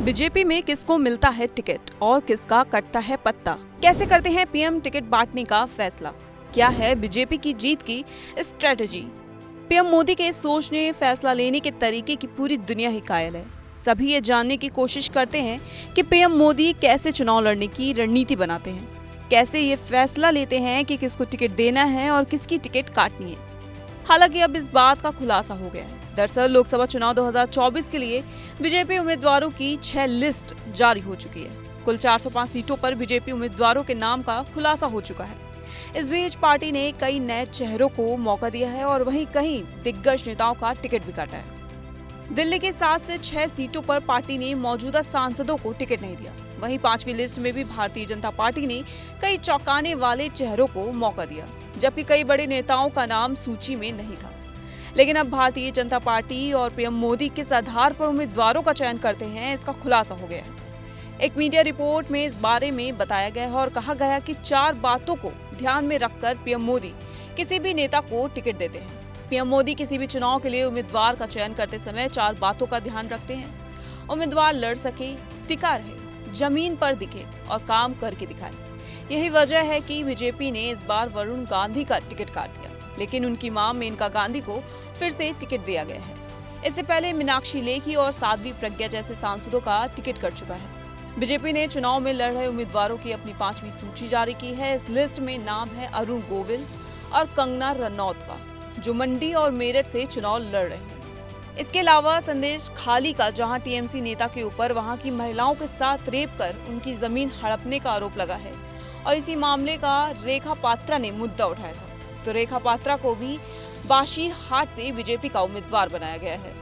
BJP में किसको मिलता है टिकट और किसका कटता है पत्ता? कैसे करते हैं पीएम टिकट बांटने का फैसला? क्या है बीजेपी की जीत की स्ट्रेटजी? पीएम मोदी के सोचने फैसला लेने के तरीके की पूरी दुनिया ही कायल है। सभी ये जानने की कोशिश करते हैं कि पीएम मोदी कैसे चुनाव लड़ने की रणनीति बनाते हैं, कैसे ये फैसला लेते हैं कि किसको टिकट देना है और किसकी टिकट काटनी है। हालांकि अब इस बात का खुलासा हो गया है। दरअसल लोकसभा चुनाव 2024 के लिए बीजेपी उम्मीदवारों की 6 लिस्ट जारी हो चुकी है। कुल 405 सीटों पर बीजेपी उम्मीदवारों के नाम का खुलासा हो चुका है। इस बीच पार्टी ने कई नए चेहरों को मौका दिया है और वहीं कई दिग्गज नेताओं का टिकट भी काटा है। दिल्ली की 7 से 6 सीटों पर पार्टी ने मौजूदा सांसदों को टिकट नहीं दिया। वहीं 5वीं लिस्ट में भी भारतीय जनता पार्टी ने कई चौंकाने वाले चेहरों को मौका दिया, जबकि कई बड़े नेताओं का नाम सूची में नहीं था। लेकिन अब भारतीय जनता पार्टी और पीएम मोदी किस आधार पर उम्मीदवारों का चयन करते हैं, इसका खुलासा हो गया है। एक मीडिया रिपोर्ट में इस बारे में बताया गया है और कहा गया कि 4 बातों को ध्यान में रखकर पीएम मोदी किसी भी नेता को टिकट देते हैं। पीएम मोदी किसी भी चुनाव के लिए उम्मीदवार का चयन करते समय 4 बातों का ध्यान रखते हैं। उम्मीदवार लड़ सके, टिका रहे, जमीन पर दिखे और काम करके दिखाए। यही वजह है कि बीजेपी ने इस बार वरुण गांधी का टिकट काट दिया, लेकिन उनकी मां मेनका गांधी को फिर से टिकट दिया गया है। इससे पहले मीनाक्षी लेखी और साध्वी प्रज्ञा जैसे सांसदों का टिकट कट चुका है। बीजेपी ने चुनाव में लड़ रहे उम्मीदवारों की अपनी 5वीं सूची जारी की है। इस लिस्ट में नाम है अरुण गोविल और कंगना रनौत का, जो मंडी और मेरठ से चुनाव लड़ रहे हैं। इसके अलावा संदेश खाली का, जहां टीएमसी नेता के ऊपर वहां की महिलाओं के साथ रेप कर उनकी जमीन हड़पने का आरोप लगा है और इसी मामले का रेखा पात्रा ने मुद्दा उठाया था। तो रेखा पात्रा को भी बाशीहाट से बीजेपी का उम्मीदवार बनाया गया है।